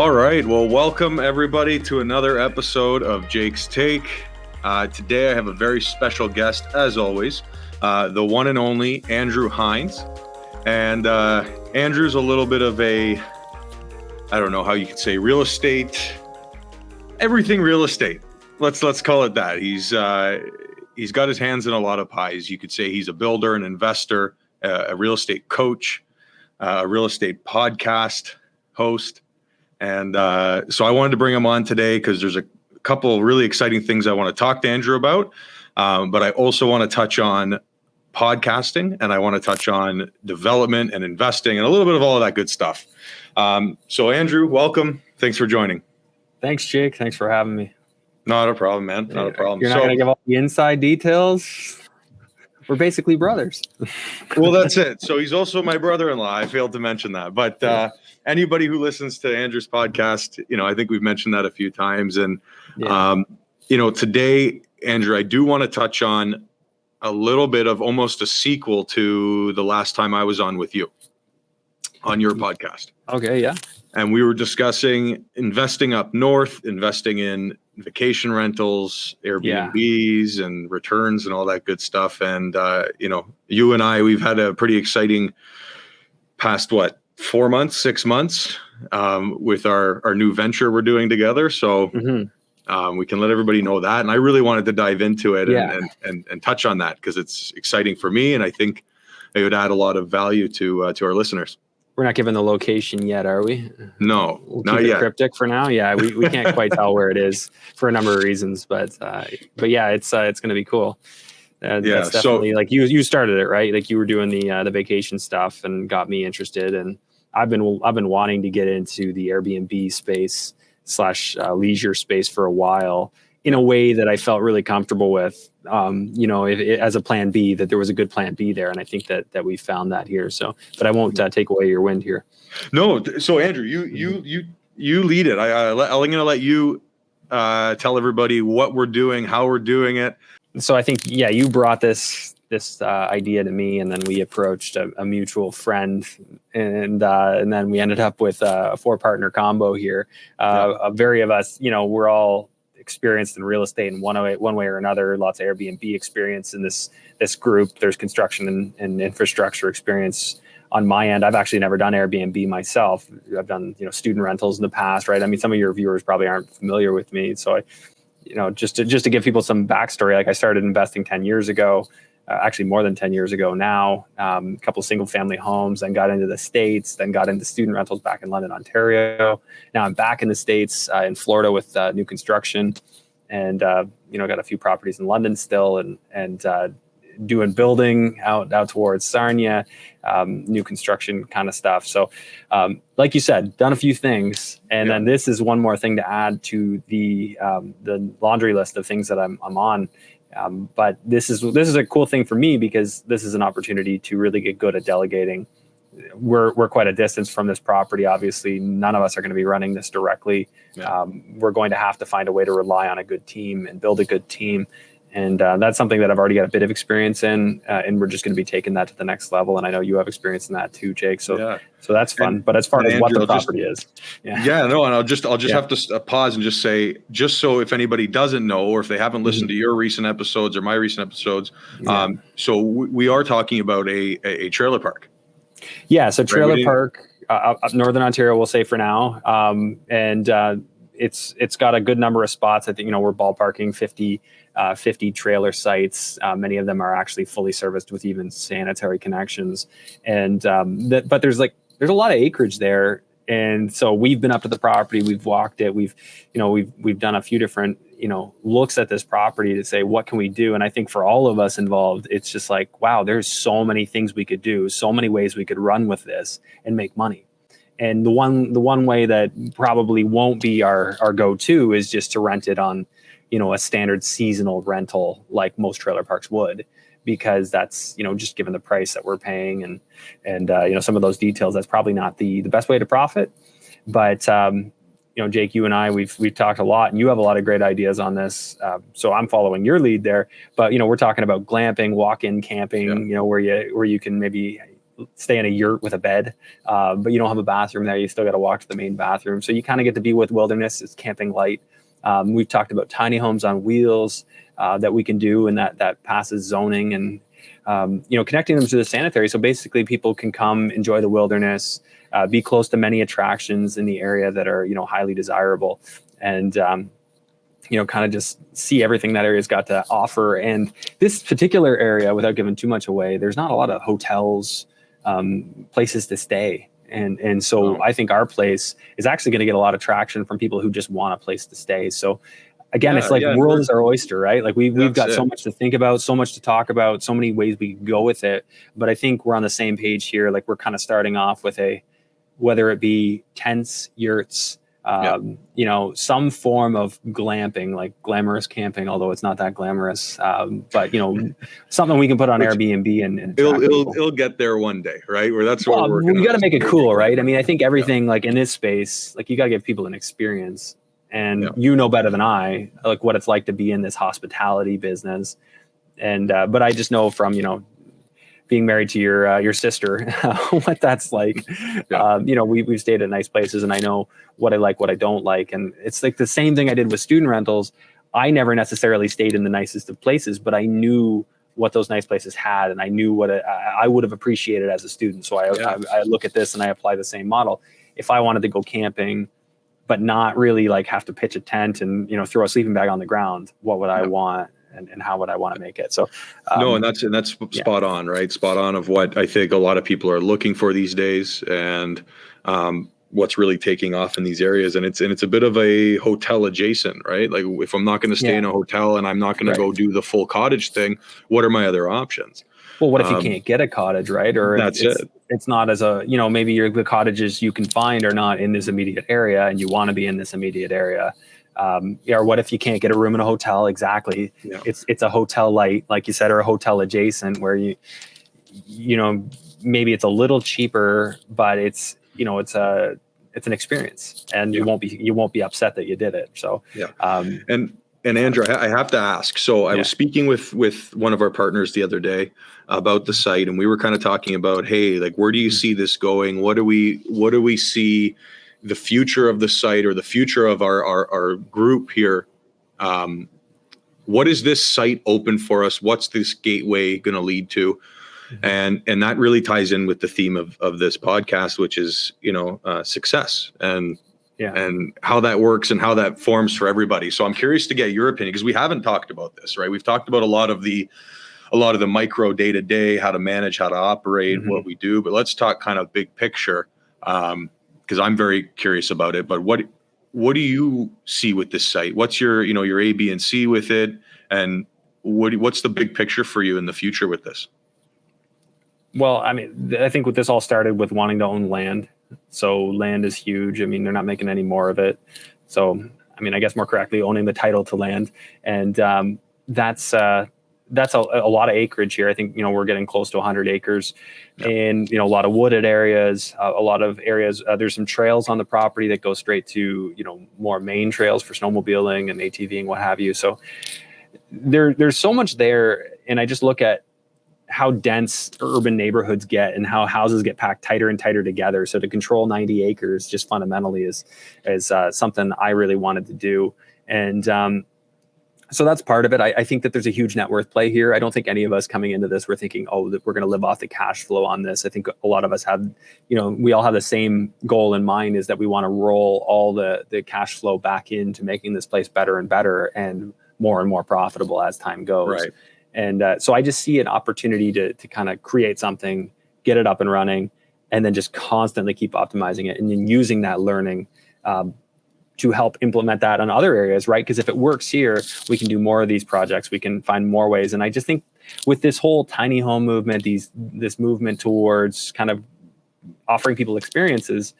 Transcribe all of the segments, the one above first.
All right. Well, welcome everybody to another episode of Jake's Take. Today I have a very special guest, as always, the one and only Andrew Hines. And Andrew's a little bit of I don't know how you could say real estate, everything real estate. Let's call it that. He's got his hands in a lot of pies. You could say he's a builder, an investor, a real estate coach, a real estate podcast host. And so I wanted to bring him on today because there's a couple of really exciting things I want to talk to Andrew about. But I also want to touch on podcasting, and I want to touch on development and investing and a little bit of all of that good stuff. So Andrew, welcome. Thanks for joining. Thanks, Jake. Thanks for having me. Not a problem, man. Not a problem. You're not going to give all the inside details? We're basically brothers. Well, that's it. So he's also my brother-in-law. I failed to mention that. But anybody who listens to Andrew's podcast, I think we've mentioned that a few times. And, today, Andrew, I do want to touch on a little bit of almost a sequel to the last time I was on with you on your podcast. Okay, yeah. And we were discussing investing up north, investing in vacation rentals, Airbnbs, and returns and all that good stuff. And, you and I, we've had a pretty exciting past, 4 months, 6 months with our new venture we're doing together. So we can let everybody know that. And I really wanted to dive into it and touch on that because it's exciting for me. And I think it would add a lot of value to our listeners. We're not given the location yet, are we? No, we'll not keep yet. It cryptic for now. Yeah, we can't quite tell where it is for a number of reasons, but yeah, it's going to be cool. That's definitely like you started it, right? Like you were doing the vacation stuff and got me interested, and I've been wanting to get into the Airbnb space / leisure space for a while in a way that I felt really comfortable with. As a plan B, that there was a good plan B there. And I think that we found that here. So, but I won't take away your wind here. No. So Andrew, you lead it. I'm going to let you tell everybody what we're doing, how we're doing it. So I think, you brought this idea to me, and then we approached a mutual friend, and then we ended up with a 4-partner combo here. A very of us, we're all experienced in real estate in one way or another. Lots of Airbnb experience in this group. There's construction and infrastructure experience on my end. I've actually never done Airbnb myself. I've done student rentals in the past, right? I mean, some of your viewers probably aren't familiar with me, so I just to give people some backstory. Like I started investing 10 years ago. Actually more than 10 years ago now, a couple of single family homes, then got into the States, then got into student rentals back in London, Ontario. Now I'm back in the States, in Florida with new construction, and, got a few properties in London still, and doing building out towards Sarnia, new construction kind of stuff. So like you said, done a few things. And then this is one more thing to add to the laundry list of things that I'm on. But this is a cool thing for me because this is an opportunity to really get good at delegating. We're quite a distance from this property. Obviously, none of us are going to be running this directly. Yeah. We're going to have to find a way to rely on a good team and build a good team. And that's something that I've already got a bit of experience in, and we're just going to be taking that to the next level. And I know you have experience in that too, Jake. So that's fun. But as far as Andrew, what the property is, and I'll just have to pause and just say, just so if anybody doesn't know, or if they haven't listened to your recent episodes or my recent episodes, so we are talking about a trailer park. Yeah, so trailer park up Northern Ontario, we'll say for now, and it's got a good number of spots. I think we're ballparking 50 trailer sites. Many of them are actually fully serviced with even sanitary connections. And but there's a lot of acreage there. And so we've been up to the property, we've walked it, we've done a few different, looks at this property to say, what can we do? And I think for all of us involved, it's just like, wow, there's so many things we could do, so many ways we could run with this and make money. And the one way that probably won't be our go-to is just to rent it on, a standard seasonal rental like most trailer parks would, because that's, just given the price that we're paying and some of those details, that's probably not the best way to profit. But, Jake, you and I, we've talked a lot, and you have a lot of great ideas on this. So I'm following your lead there, but, we're talking about glamping, walk-in camping, where you can maybe stay in a yurt with a bed, but you don't have a bathroom there. You still got to walk to the main bathroom. So you kind of get to be with wilderness. It's camping light. We've talked about tiny homes on wheels that we can do, and that passes zoning, and connecting them to the sanitary. So basically people can come enjoy the wilderness, be close to many attractions in the area that are, highly desirable, and kind of just see everything that area's got to offer. And this particular area, without giving too much away, there's not a lot of hotels, places to stay. And so I think our place is actually going to get a lot of traction from people who just want a place to stay. So again, it's like world is our oyster, right? Like we've got so much to think about, so much to talk about, so many ways we can go with it. But I think we're on the same page here. Like we're kind of starting off with whether it be tents, yurts, some form of glamping, like glamorous camping, although it's not that glamorous. But something we can put on Airbnb and it'll get there one day, right? Where that's what we're working on. We got to make it cool, right? I mean, I think everything like in this space, like you got to give people an experience, and better than I, like what it's like to be in this hospitality business. And but I just know from being married to your sister, what that's like. We've stayed at nice places, and I know what I like, what I don't like. And it's like the same thing I did with student rentals. I never necessarily stayed in the nicest of places, but I knew what those nice places had, and I knew what I would have appreciated as a student. So I look at this and I apply the same model. If I wanted to go camping, but not really like have to pitch a tent and throw a sleeping bag on the ground, what would I want? And how would I want to make it? So and that's spot on, right? Spot on of what I think a lot of people are looking for these days, and what's really taking off in these areas. And it's a bit of a hotel adjacent, right? Like if I'm not going to stay in a hotel and I'm not going to go do the full cottage thing, what are my other options? Well, what if you can't get a cottage, right? Or it's not as maybe the cottages you can find are not in this immediate area, and you want to be in this immediate area. Or what if you can't get a room in a hotel? Exactly. Yeah. It's a hotel light, like you said, or a hotel adjacent, where maybe it's a little cheaper, but it's an experience, and you won't be upset that you did it. So and Andrew, I have to ask. So I was speaking with one of our partners the other day about the site, and we were kind of talking about, hey, like where do you see this going? What do we see the future of the site, or the future of our group here? What is this site open for us? What's this gateway going to lead to? Mm-hmm. And that really ties in with the theme of this podcast, which is, success and how that works and how that forms for everybody. So I'm curious to get your opinion, because we haven't talked about this, right? We've talked about a lot of the micro day to day, how to manage, how to operate, what we do, but let's talk kind of big picture. Because I'm very curious about it. But what do you see with this site? What's your A, B, and C with it? And what's the big picture for you in the future with this? Well, I mean, I think this all started with wanting to own land. So land is huge. I mean, they're not making any more of it. So, I mean, I guess more correctly, owning the title to land. And that's a lot of acreage here. I think, we're getting close to 100 acres and, a lot of wooded areas, a lot of areas. There's some trails on the property that go straight to, more main trails for snowmobiling and ATVing, what have you. So there's so much there. And I just look at how dense urban neighborhoods get and how houses get packed tighter and tighter together. So to control 90 acres just fundamentally is something I really wanted to do. And, so that's part of it. I think that there's a huge net worth play here. I don't think any of us coming into this, we're thinking, that we're going to live off the cash flow on this. I think a lot of us have, we all have the same goal in mind, is that we want to roll all the cash flow back into making this place better and better and more profitable as time goes. Right. And so I just see an opportunity to kind of create something, get it up and running, and then just constantly keep optimizing it, and then using that learning to help implement that on other areas, right? Because if it works here, we can do more of these projects. We can find more ways. And I just think with this whole tiny home movement, this movement towards kind of offering people experiences,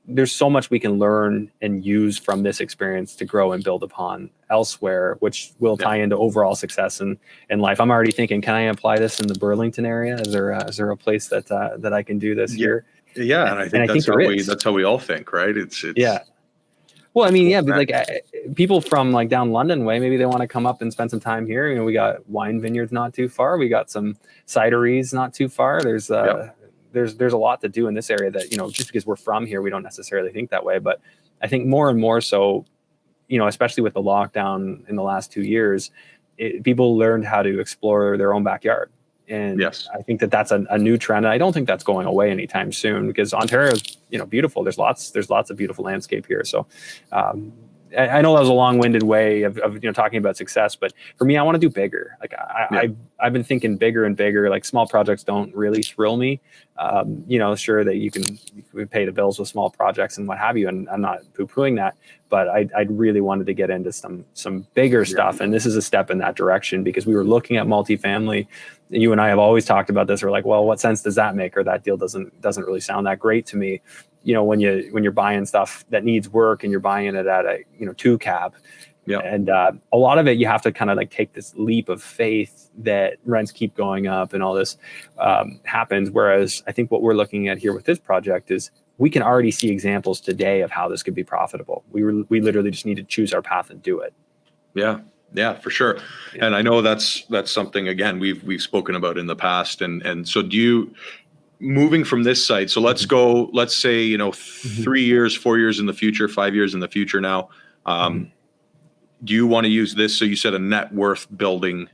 there's so much we can learn and use from this experience to grow and build upon elsewhere, which will tie into overall success in life. I'm already thinking, can I apply this in the Burlington area? Is there a place that I can do this here? Yeah, and I think that's how we all think, right? It's Well, I mean, but like people from like down London way, maybe they want to come up and spend some time here. We got wine vineyards not too far. We got some cideries not too far. There's there's a lot to do in this area that, just because we're from here, we don't necessarily think that way. But I think more and more so, especially with the lockdown in the last 2 years, people learned how to explore their own backyard. And Yes. I think that that's a new trend. And I don't think that's going away anytime soon, because Ontario is, beautiful. There's lots of beautiful landscape here. So I know that was a long-winded way of talking about success, but for me, I want to do bigger. Like I've been thinking bigger and bigger. Like small projects don't really thrill me. Sure that you can pay the bills with small projects and what have you, and I'm not poo-pooing that, but I really wanted to get into some bigger stuff, and this is a step in that direction, because we were looking at multifamily. You and I have always talked about this. We're like, well, what sense does that make? Or that deal doesn't really sound that great to me. When you're buying stuff that needs work and you're buying it at a 2 cap, and a lot of it, you have to kind of like take this leap of faith that rents keep going up and all this happens. Whereas I think what we're looking at here with this project is we can already see examples today of how this could be profitable. We literally just need to choose our path and do it. Yeah, for sure. Yeah. And I know that's something, again, we've spoken about in the past. And so moving from this site, so let's say, 3 years, 4 years in the future, 5 years in the future now, do you want to use this? So you said a net worth building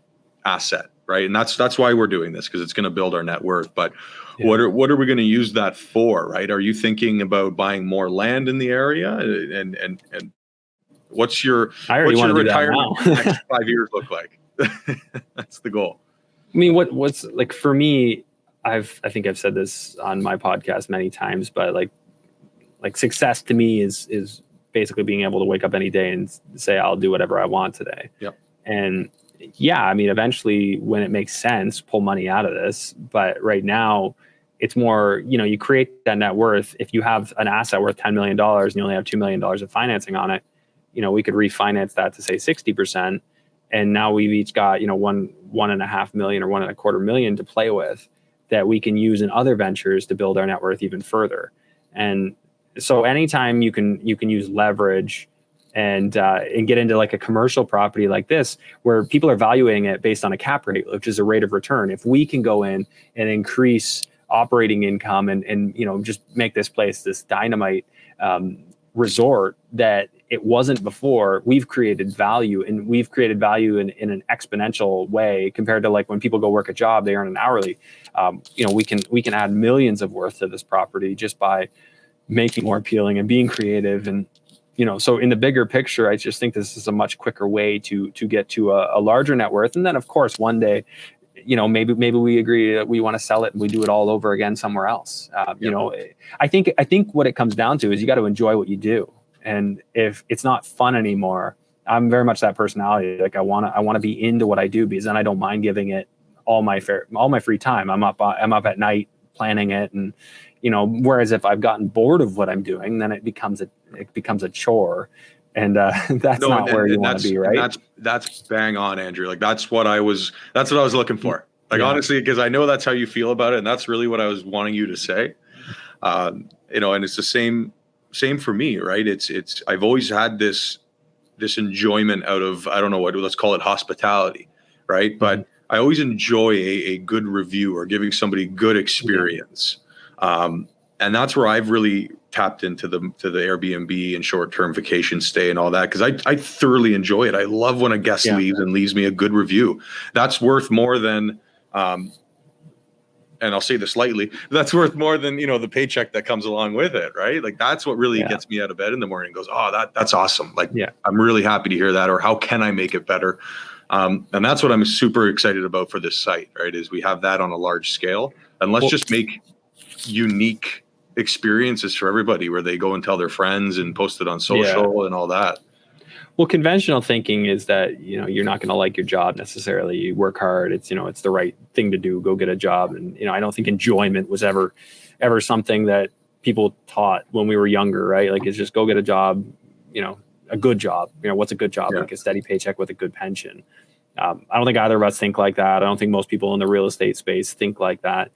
asset, right? And that's why we're doing this, because it's going to build our net worth. But what are we going to use that for, right? Are you thinking about buying more land in the area? And what's your retirement in the next 5 years look like? That's the goal. I mean, what's like for me, I think I've said this on my podcast many times, but like success to me is basically being able to wake up any day and say, I'll do whatever I want today. Yep. And I mean, eventually when it makes sense, pull money out of this. But right now it's more, you create that net worth. If you have an asset worth $10 million and you only have $2 million of financing on it, we could refinance that to say 60%. And now we've each got, $1.5 million or $1.25 million to play with that we can use in other ventures to build our net worth even further. And so anytime you can use leverage and get into like a commercial property like this, where people are valuing it based on a cap rate, which is a rate of return. If we can go in and increase operating income and just make this place this dynamite resort that it wasn't before, we've created value, and we've created value in an exponential way compared to like when people go work a job, they earn an hourly. We can add millions of worth to this property just by making it more appealing and being creative. And so in the bigger picture, I just think this is a much quicker way to get to a larger net worth. And then of course one day, maybe we agree that we want to sell it and we do it all over again somewhere else. I think what it comes down to is you got to enjoy what you do. And if it's not fun anymore, I'm very much that personality. Like I want to be into what I do, because then I don't mind giving it all my free time. I'm up at night planning it, and whereas if I've gotten bored of what I'm doing, then it becomes a chore. And that's not where you want to be, right? That's bang on, Andrew. Like that's what I was looking for. Like honestly, because I know that's how you feel about it, and that's really what I was wanting you to say. And it's the same for me, right? It's I've always had this enjoyment out of, I don't know what, let's call it hospitality, right? But I always enjoy a good review or giving somebody good experience. And that's where I've really tapped into the Airbnb and short-term vacation stay and all that, because I thoroughly enjoy it. I love when a guest leaves and leaves me a good review. That's worth more than, and I'll say this lightly, that's worth more than, the paycheck that comes along with it, right? Like that's what really gets me out of bed in the morning and goes, oh, that's awesome. Like, I'm really happy to hear that. Or how can I make it better? And that's what I'm super excited about for this site, right? Is we have that on a large scale, and let's just make unique experiences for everybody where they go and tell their friends and post it on social and all that. Well, conventional thinking is that, you're not going to like your job necessarily. You work hard. It's the right thing to do. Go get a job. And, I don't think enjoyment was ever something that people taught when we were younger, right? Like it's just go get a job, a good job. What's a good job? Like a steady paycheck with a good pension. I don't think either of us think like that. I don't think most people in the real estate space think like that.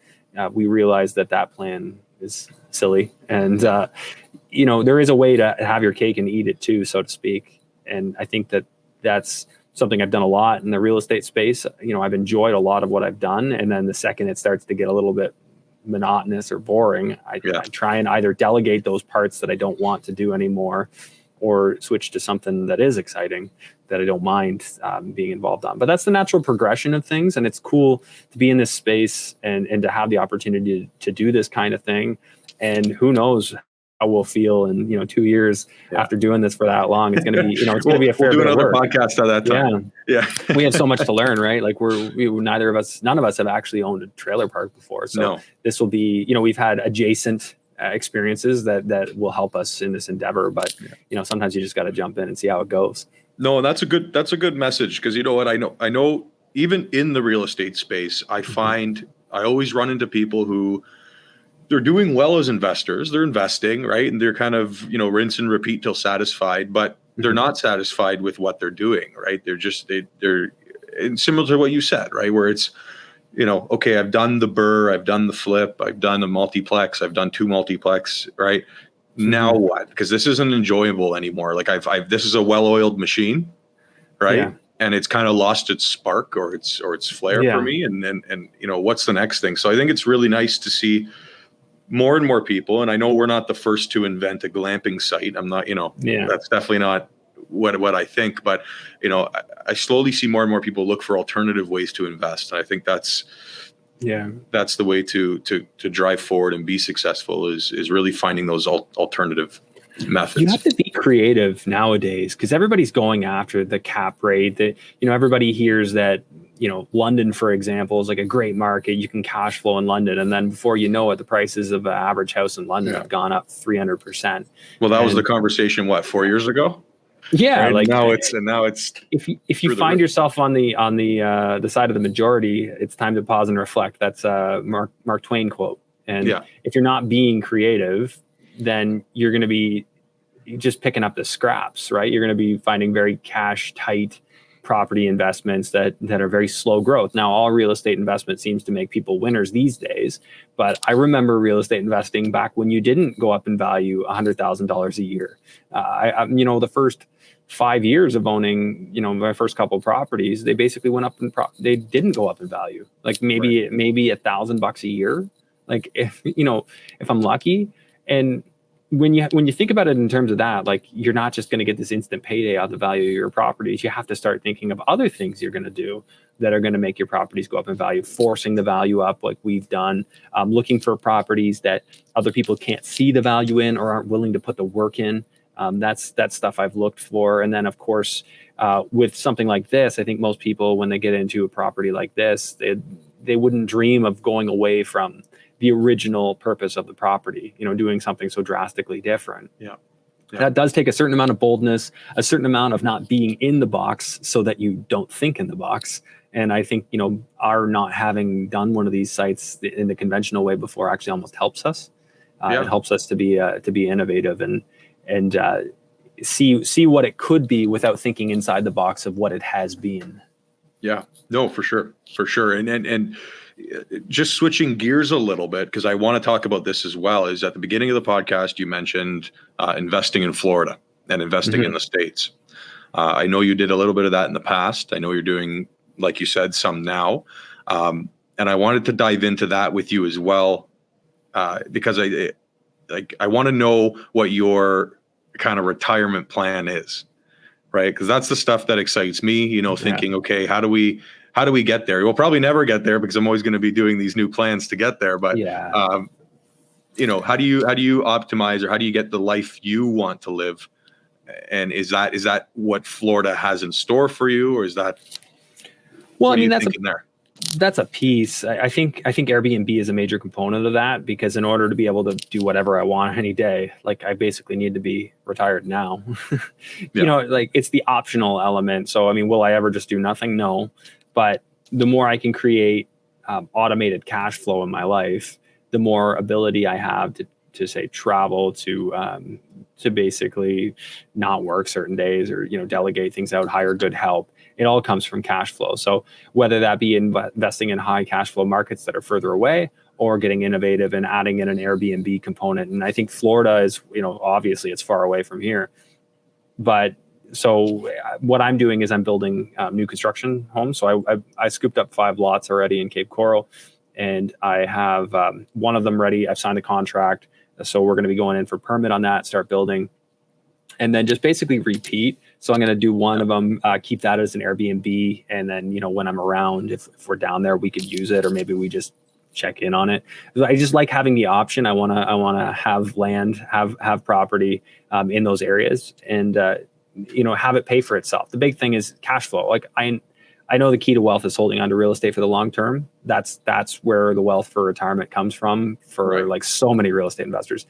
We realize that plan is silly. And, there is a way to have your cake and eat it too, so to speak. And I think that's something I've done a lot in the real estate space. I've enjoyed a lot of what I've done. And then the second it starts to get a little bit monotonous or boring, I try and either delegate those parts that I don't want to do anymore, or switch to something that is exciting that I don't mind being involved on. But that's the natural progression of things. And it's cool to be in this space and to have the opportunity to do this kind of thing. And who knows how we'll feel in 2 years after doing this for that long. It's going to be, it's going to be a fair we'll do bit another of work. podcast at that time. Yeah. We have so much to learn, right? Like none of us have actually owned a trailer park before. So this will be, we've had adjacent experiences that will help us in this endeavor, but sometimes you just got to jump in and see how it goes. No, that's a good message, because you know what, I know even in the real estate space, I find I always run into people who they're doing well as investors, they're investing, right? And they're kind of, rinse and repeat till satisfied, but they're not satisfied with what they're doing, right? They're similar to what you said, right? Where it's, okay, I've done the BRRRR, I've done the flip, I've done a multiplex, I've done 2 multiplex, right? Now what? Because this isn't enjoyable anymore. Like this is a well-oiled machine, right? Yeah. And it's kind of lost its spark or its flair for me. And what's the next thing? So I think it's really nice to see more and more people. And I know we're not the first to invent a glamping site. I'm not, that's definitely not what I think, but I slowly see more and more people look for alternative ways to invest. And I think that's the way to drive forward and be successful is really finding those alternative methods. You have to be creative nowadays, because everybody's going after the cap rate. That everybody hears that London, for example, is like a great market. You can cash flow in London, and then before you know it, the prices of an average house in London have gone up 300%. Well, that was the conversation 4 years ago. Yeah, right? like now it's if you find yourself on the side of the majority, it's time to pause and reflect. That's a Mark Twain quote. And if you're not being creative, then you're going to be just picking up the scraps, right? You're going to be finding very cash tight property investments that are very slow growth. Now, all real estate investment seems to make people winners these days, but I remember real estate investing back when you didn't go up in value $100,000 a year. The first 5 years of owning, my first couple of properties, they basically went up they didn't go up in value. Like maybe $1,000 a year. Like if I'm lucky. And when you think about it in terms of that, like you're not just going to get this instant payday out of the value of your properties. You have to start thinking of other things you're going to do that are going to make your properties go up in value, forcing the value up like we've done, looking for properties that other people can't see the value in or aren't willing to put the work in. That's stuff I've looked for. And then, of course, with something like this, I think most people, when they get into a property like this, they wouldn't dream of going away from the original purpose of the property, doing something so drastically different. Yeah. That does take a certain amount of boldness, a certain amount of not being in the box so that you don't think in the box. And I think, our not having done one of these sites in the conventional way before actually almost helps us. It helps us to be innovative and see what it could be without thinking inside the box of what it has been. Yeah, no, for sure. And just switching gears a little bit, because I want to talk about this as well, is at the beginning of the podcast, you mentioned investing in Florida and investing in the States. I know you did a little bit of that in the past. I know you're doing, like you said, some now. And I wanted to dive into that with you as well, because I want to know what your kind of retirement plan is, right? Because that's the stuff that excites me, thinking, okay, how do we get there? We'll probably never get there because I'm always going to be doing these new plans to get there. But, how do you optimize, or how do you get the life you want to live? And is that what Florida has in store for you, or is that? Well, I mean, that's a piece. I think Airbnb is a major component of that, because in order to be able to do whatever I want any day, like I basically need to be retired now. Like it's the optional element. So, I mean, will I ever just do nothing? No. But the more I can create automated cash flow in my life, the more ability I have to say travel, to basically not work certain days, or delegate things out, hire good help. It all comes from cash flow. So whether that be investing in high cash flow markets that are further away, or getting innovative and adding in an Airbnb component. And I think Florida is, obviously it's far away from here, but so what I'm doing is I'm building new construction homes. So I scooped up 5 lots already in Cape Coral, and I have one of them ready. I've signed a contract, so we're going to be going in for permit on that, start building, and then just basically repeat. So I'm going to do one of them, keep that as an Airbnb, and then when I'm around, if we're down there, we could use it, or maybe we just check in on it. I just like having the option. I want to have land, have property in those areas, and have it pay for itself. The big thing is cash flow. Like I know the key to wealth is holding onto real estate for the long term. That's where the wealth for retirement comes from for like so many real estate investors.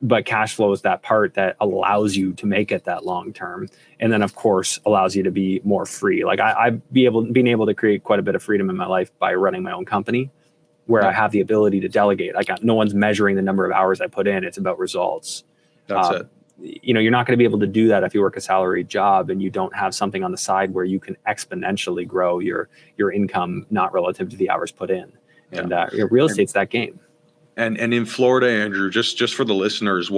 But cash flow is that part that allows you to make it that long term, and then of course allows you to be more free. Like I've been able to create quite a bit of freedom in my life by running my own company, where I have the ability to delegate. No one's measuring the number of hours I put in. It's about results. That's it. You're not going to be able to do that if you work a salaried job and you don't have something on the side where you can exponentially grow your income, not relative to the hours put in. Yeah. And real estate's that game. And in Florida, Andrew, just for the listeners,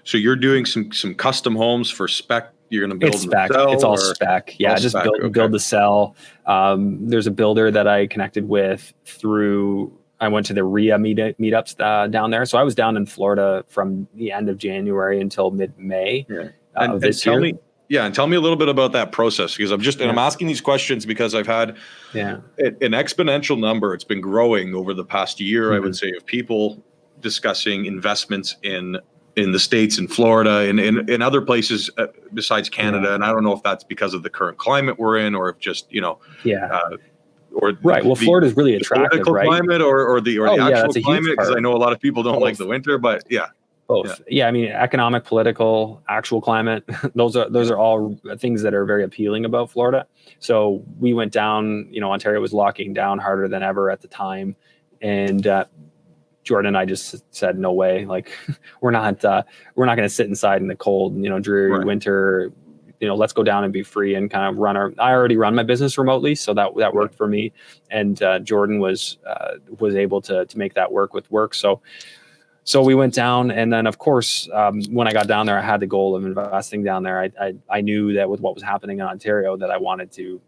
so you're doing some custom homes for spec. You're going to build it's spec. Sell, it's all spec. Yeah, just spec. Build to sell. There's a builder that I connected with through. I went to the RIA meetups down there. So I was down in Florida from the end of January until mid-May of this year. Tell me a little bit about that process, because I'm asking these questions because I've had an exponential number. It's been growing over the past year, I would say, of people discussing investments in the States, in Florida, and in other places besides Canada. And I don't know if that's because of the current climate we're in, or if just, Well, Florida is really attractive, right? Climate or the actual climate, because I know a lot of people don't like the winter, but both. I mean, economic, political, actual climate. Those are all things that are very appealing about Florida. So we went down. Ontario was locking down harder than ever at the time, and Jordan and I just said, no way. Like we're not going to sit inside in the cold, dreary winter. Let's go down and be free and kind of I already run my business remotely. So that worked for me. And Jordan was able to make that work with work. So we went down, and then of course, when I got down there, I had the goal of investing down there. I knew that with what was happening in Ontario, that I wanted to,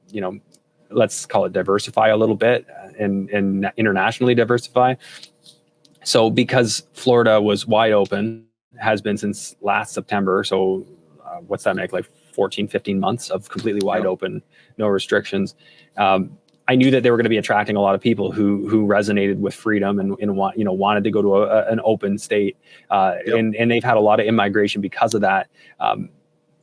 let's call it diversify a little bit and internationally diversify. So because Florida was wide open, has been since last September. So what's that make, like 14, 15 months of completely wide open, no restrictions. I knew that they were going to be attracting a lot of people who resonated with freedom and wanted to go to an open state. And they've had a lot of immigration because of that.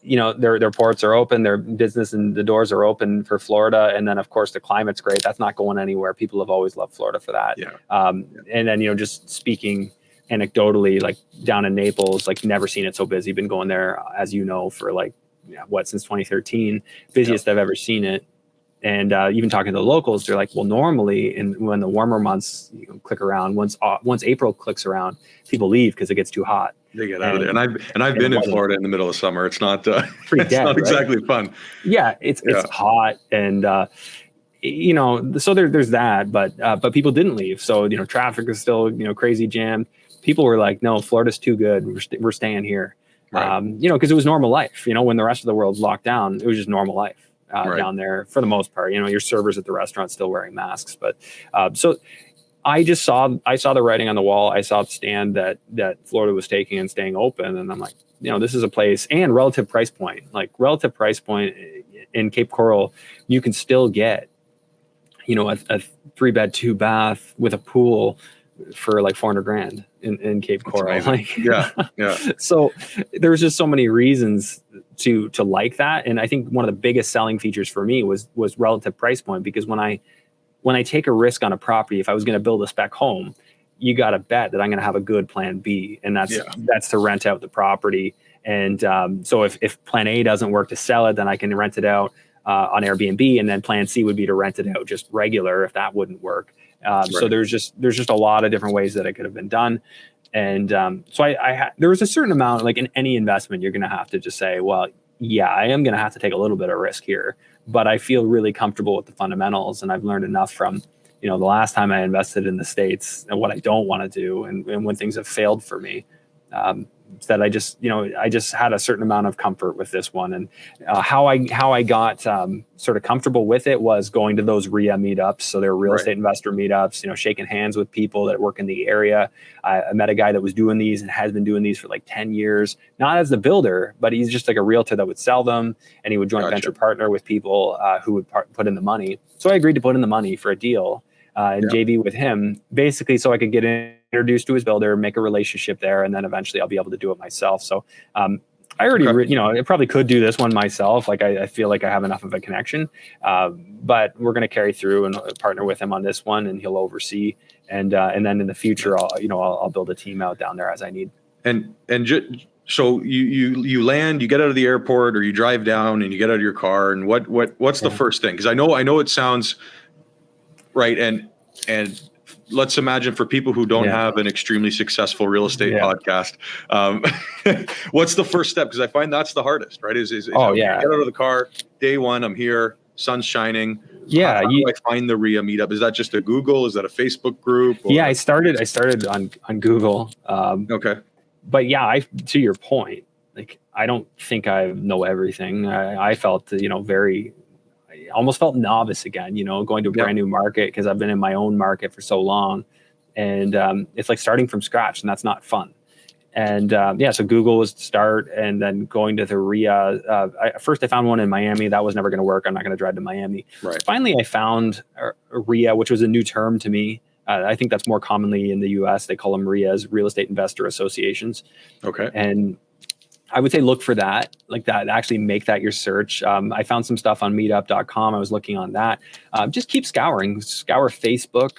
Their ports are open, their business and the doors are open for Florida. And then of course the climate's great. That's not going anywhere. People have always loved Florida for that. And then, just speaking anecdotally, like down in Naples, like never seen it so busy. Been going there, as for since 2013, busiest I've ever seen it. And even talking to the locals, they're like, well, normally when the warmer months click around, once April clicks around, people leave because it gets too hot. They get out of there. And I've been in Florida in the middle of summer. It's not pretty dead, not exactly fun. Yeah, it's hot, and so there's that, but people didn't leave. So traffic is still crazy jammed. People were like, no, Florida's too good. We're staying here. Right. Because it was normal life. When the rest of the world's locked down, it was just normal life. Down there for the most part. Your servers at the restaurant still wearing masks, but so I saw the writing on the wall. I saw the stand that Florida was taking and staying open, and I'm like, this is a place, and relative price point in Cape Coral, you can still get a 3-bed 2-bath with a pool for like $400,000 in Cape Coral. So there's just so many reasons to like that. And I think one of the biggest selling features for me was relative price point, because when I take a risk on a property, if I was going to build a spec home, you got to bet that I'm going to have a good plan B, and that's to rent out the property. And so if plan A doesn't work to sell it, then I can rent it out on Airbnb, and then plan C would be to rent it out just regular if that wouldn't work. So there's just a lot of different ways that it could have been done. And so there was a certain amount, like in any investment, you're going to have to just say, well, I am going to have to take a little bit of risk here, but I feel really comfortable with the fundamentals. And I've learned enough from, the last time I invested in the States and what I don't want to do. And when things have failed for me, that I just had a certain amount of comfort with this one. And how I got sort of comfortable with it was going to those RIA meetups. So they're real estate investor meetups, shaking hands with people that work in the area. I met a guy that was doing these and has been doing these for like 10 years, not as the builder, but he's just like a realtor that would sell them, and he would joint venture partner with people who would put in the money. So I agreed to put in the money for a deal and JV with him, basically so I could get introduced to his builder, make a relationship there, and then eventually I'll be able to do it myself. So I already, I probably could do this one myself. Like I feel like I have enough of a connection, but we're going to carry through and partner with him on this one, and he'll oversee. And then in the future, I'll build a team out down there as I need. So you land, you get out of the airport, or you drive down and you get out of your car, and what's the first thing? Because I know it sounds right, and let's imagine for people who don't have an extremely successful real estate podcast, what's the first step? Because I find that's the hardest, right? Is get out of the car, day one, I'm here, sun's shining. How do I find the RIA meetup? Is that just a Google? Is that a Facebook group? Or? Yeah, I started on Google. Okay. But to your point, like I don't think I know everything. I felt I almost felt novice again, going to a brand new market, because I've been in my own market for so long, and it's like starting from scratch, and that's not fun. And so Google was to start, and then going to the RIA. First I found one in Miami. That was never going to work. I'm not going to drive to Miami. Right. Finally, I found a RIA, which was a new term to me. I think that's more commonly in the US. They call them RIAs, Real Estate Investor Associations. Okay. And I would say look for that, like that, actually make that your search. I found some stuff on meetup.com. I was looking on that. Just keep scour Facebook,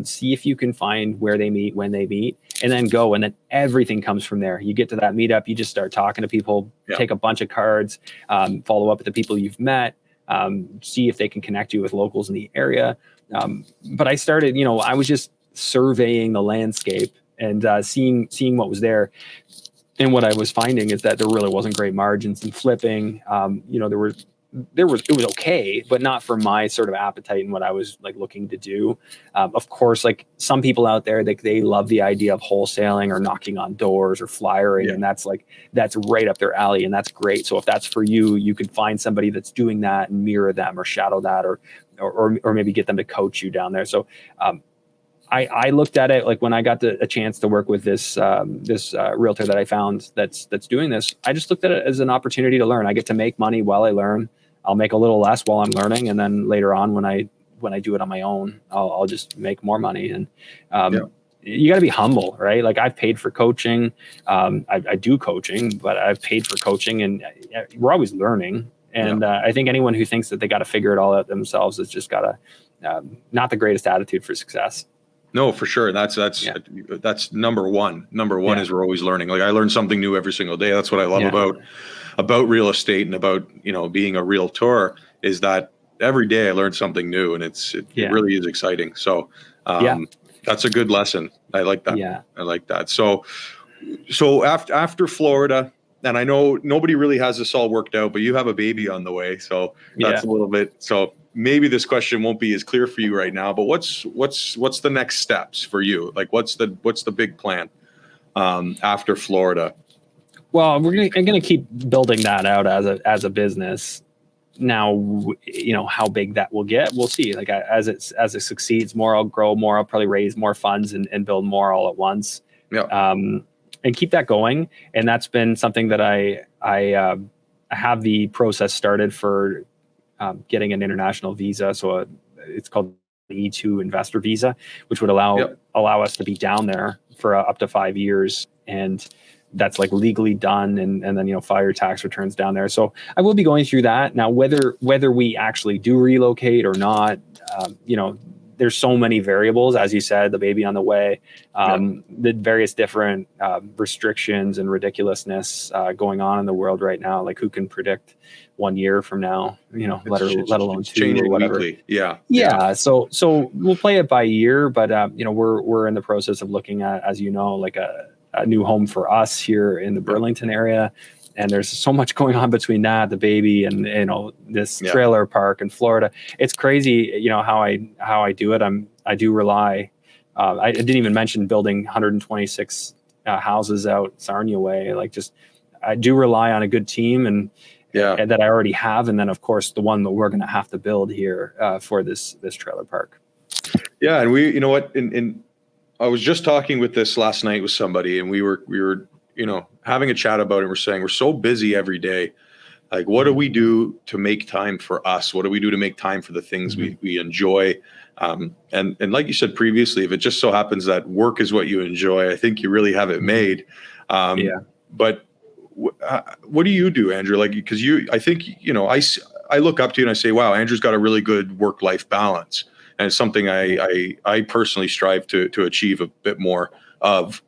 see if you can find where they meet, when they meet, and then go. And then everything comes from there. You get to that meetup, you just start talking to people, take a bunch of cards, follow up with the people you've met, see if they can connect you with locals in the area. But I started, I was just surveying the landscape and seeing what was there. And what I was finding is that there really wasn't great margins in flipping. It was okay, but not for my sort of appetite and what I was like looking to do. Of course, like some people out there, they love the idea of wholesaling or knocking on doors or flyering. And that's right up their alley. And that's great. So if that's for you, you can find somebody that's doing that and mirror them or shadow that, or maybe get them to coach you down there. So, I looked at it like when I got a chance to work with this realtor that I found that's doing this. I just looked at it as an opportunity to learn. I get to make money while I learn. I'll make a little less while I'm learning, and then later on when I do it on my own, I'll just make more money. And you got to be humble, right? Like I've paid for coaching. I do coaching, but I've paid for coaching, and we're always learning. And I think anyone who thinks that they got to figure it all out themselves has just got not the greatest attitude for success. No, for sure. That's number one. Number one is we're always learning. Like I learn something new every single day. That's what I love about real estate and about, being a realtor, is that every day I learn something new, and it really is exciting. So that's a good lesson. I like that. Yeah. I like that. So after Florida, and I know nobody really has this all worked out, but you have a baby on the way. So that's a little bit, maybe this question won't be as clear for you right now, but what's the next steps for you? Like what's the big plan after Florida? Well, I'm gonna keep building that out as a business. Now, how big that will get, we'll see. Like as it succeeds, more I'll grow, more I'll probably raise more funds and build more all at once. Yeah. And keep that going. And that's been something that I have the process started for getting an international visa. So it's called the E02 investor visa, which would allow us to be down there for up to 5 years. And that's like legally done. And then, file your tax returns down there. So I will be going through that. Now, whether we actually do relocate or not, there's so many variables, as you said, the baby on the way, the various different restrictions and ridiculousness going on in the world right now. Like who can predict 1 year from now, let alone 2 or whatever. Weekly. Yeah. So we'll play it by year, but we're in the process of looking at, as like a new home for us here in the Burlington area. And there's so much going on between that, the baby, and this trailer park in Florida. It's crazy, how I do it. I do rely. I didn't even mention building 126 houses out Sarnia way. Like, just I do rely on a good team and that I already have, and then of course the one that we're going to have to build here for this trailer park. Yeah, and we, you know what, in I was just talking with this last night with somebody, and we were having a chat about it. We're saying we're so busy every day. Like, what do we do to make time for us? What do we do to make time for the things we enjoy? And like you said previously, if it just so happens that work is what you enjoy, I think you really have it made. But what do you do, Andrew? Like, because I think, I look up to you and I say, wow, Andrew's got a really good work-life balance. And it's something I personally strive to achieve a bit more of.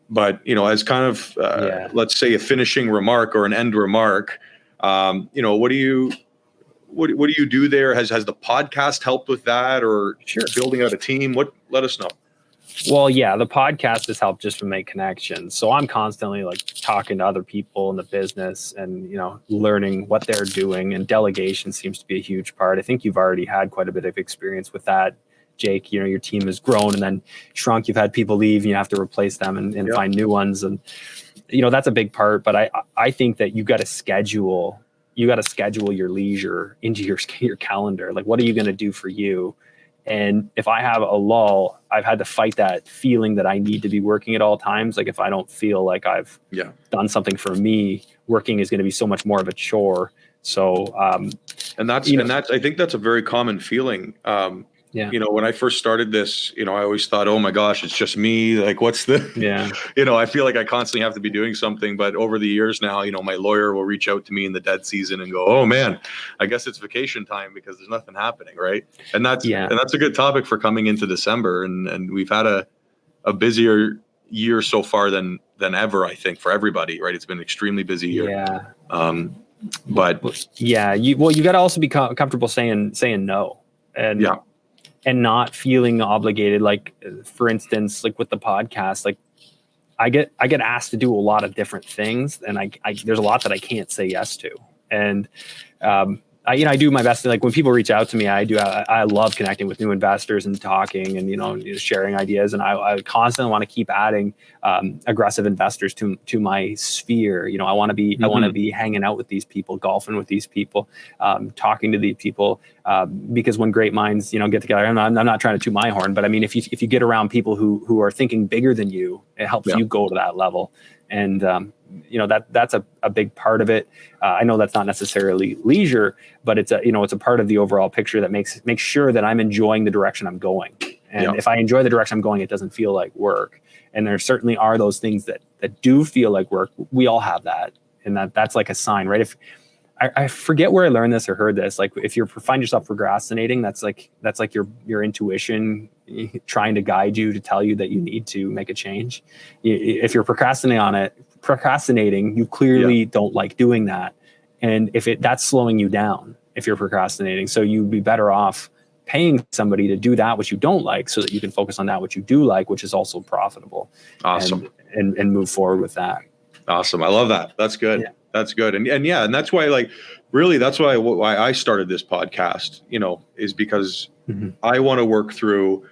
But, as kind of, let's say, a finishing remark or an end remark, what do you do there? Has the podcast helped with that, or building out a team? Let us know. Well, yeah, the podcast has helped just to make connections. So I'm constantly like talking to other people in the business and, learning what they're doing, and delegation seems to be a huge part. I think you've already had quite a bit of experience with that, Jake. Your team has grown and then shrunk. You've had people leave and you have to replace them and find new ones. And, that's a big part. But I think that you got to schedule your leisure into your calendar. Like, what are you going to do for you? And if I have a lull, I've had to fight that feeling that I need to be working at all times. Like, if I don't feel like I've done something for me, working is going to be so much more of a chore. So, and that's I think that's a very common feeling. When I first started this, I always thought, oh my gosh, it's just me. Like, what's the, I feel like I constantly have to be doing something. But over the years now, my lawyer will reach out to me in the dead season and go, oh man, I guess it's vacation time because there's nothing happening. Right. And that's a good topic for coming into December. And we've had a busier year so far than ever, I think, for everybody. Right. It's been an extremely busy year. Yeah. But you got to also be comfortable saying no. And not feeling obligated. Like, for instance, like with the podcast, like I get asked to do a lot of different things, and I there's a lot that I can't say yes to. And I do my best to, like, when people reach out to me, I love connecting with new investors and talking and, sharing ideas. And I constantly want to keep adding aggressive investors to my sphere. I want to be hanging out with these people, golfing with these people, talking to these people, because when great minds, get together, I'm not trying to toot my horn, but I mean, if you get around people who are thinking bigger than you, it helps you go to that level. And, that's a big part of it. I know that's not necessarily leisure, but it's a part of the overall picture that makes sure that I'm enjoying the direction I'm going. And if I enjoy the direction I'm going, it doesn't feel like work. And there certainly are those things that do feel like work. We all have that. And that's like a sign, right? If I forget where I learned this or heard this, like if you find yourself procrastinating, that's like your intuition trying to guide you to tell you that you need to make a change. If you're procrastinating, you clearly don't like doing that. And that's slowing you down if you're procrastinating. So you'd be better off paying somebody to do that which you don't like, so that you can focus on that which you do like, which is also profitable. Awesome. And move forward with that. Awesome. I love that. That's good. Yeah. That's good. And that's why, like, really, that's why I started this podcast, is because I want to work through,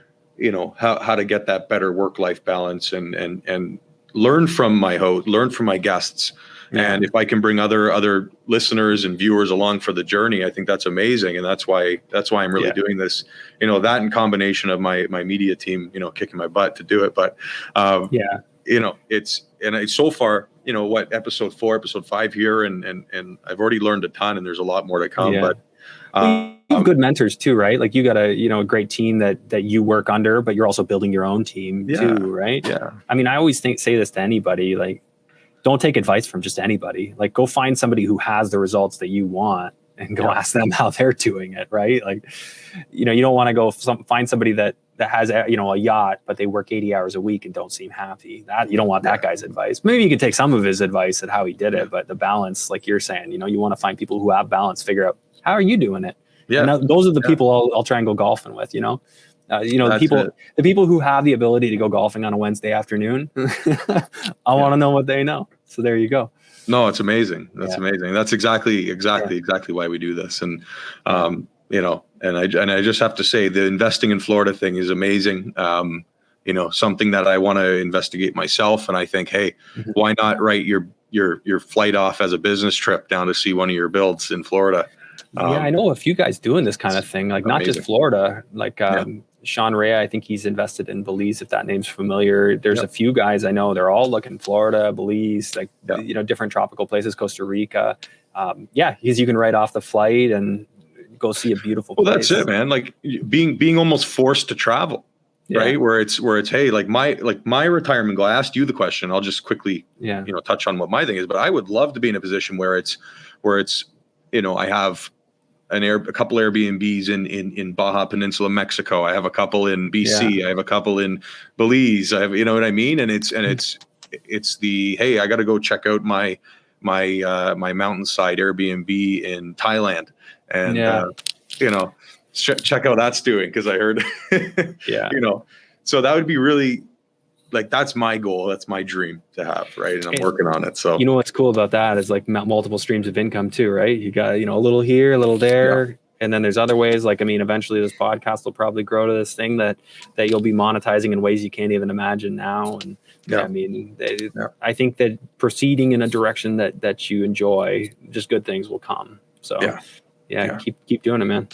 how to get that better work-life balance and learn from my host, learn from my guests. Yeah. And if I can bring other listeners and viewers along for the journey, I think that's amazing. And that's why I'm really doing this, that in combination of my media team, kicking my butt to do it. But, it's so far, episode 4, episode 5 here, and I've already learned a ton, and there's a lot more to come. But you have good mentors too, right? Like, you got a great team that you work under, but you're also building your own team too, right? Yeah. I mean, I always say this to anybody, like, don't take advice from just anybody. Like, go find somebody who has the results that you want and go ask them how they're doing it, right? Like, you don't want to go find somebody that has a yacht, but they work 80 hours a week and don't seem happy. That you don't want that guy's advice. Maybe you can take some of his advice at how he did it, but the balance, like you're saying, you want to find people who have balance, figure out how are you doing it. Yeah. And those are the people I'll try and go golfing with, the people who have the ability to go golfing on a Wednesday afternoon. I want to know what they know. So there you go. No, it's amazing. That's amazing. That's exactly why we do this. And, and I just have to say, the investing in Florida thing is amazing. something that I want to investigate myself. And I think, hey, why not write your flight off as a business trip down to see one of your builds in Florida? I know a few guys doing this kind of thing, like not just Florida, like Sean Rea, I think he's invested in Belize, if that name's familiar. There's a few guys I know, they're all looking Florida, Belize, like, different tropical places, Costa Rica. Because you can write off the flight and go see a beautiful place. Well, that's it, man. Like being almost forced to travel, right? Where it's, hey, like my retirement goal, I asked you the question. I'll just quickly, touch on what my thing is, but I would love to be in a position where it's, I have a couple Airbnbs in Baja Peninsula, Mexico. I have a couple in BC. I have a couple in Belize. I have, you know what I mean? And it's the, hey, I got to go check out my mountainside Airbnb in Thailand, and check how that's doing, because I heard, so that would be really, like, that's my goal. That's my dream to have, right? And I'm working on it. So what's cool about that is like multiple streams of income too, right? You got, a little here, a little there. And then there's other ways, like, eventually this podcast will probably grow to this thing that you'll be monetizing in ways you can't even imagine now. And I think that proceeding in a direction that you enjoy, just good things will come. So keep doing it, man.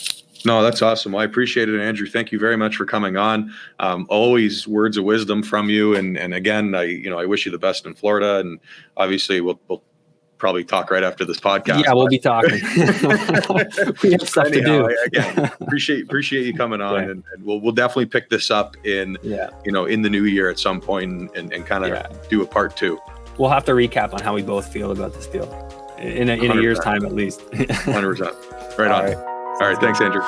No, that's awesome. Well, I appreciate it, Andrew. Thank you very much for coming on. Always words of wisdom from you. And again, I wish you the best in Florida. And obviously we'll probably talk right after this podcast. Yeah, we'll be talking. We have stuff to do. Again, appreciate you coming on, and we'll definitely pick this up in in the new year at some point, and kind of do a part 2. We'll have to recap on how we both feel about this deal in a year's time at least. 100%. Right on. All right. Thanks, Andrew.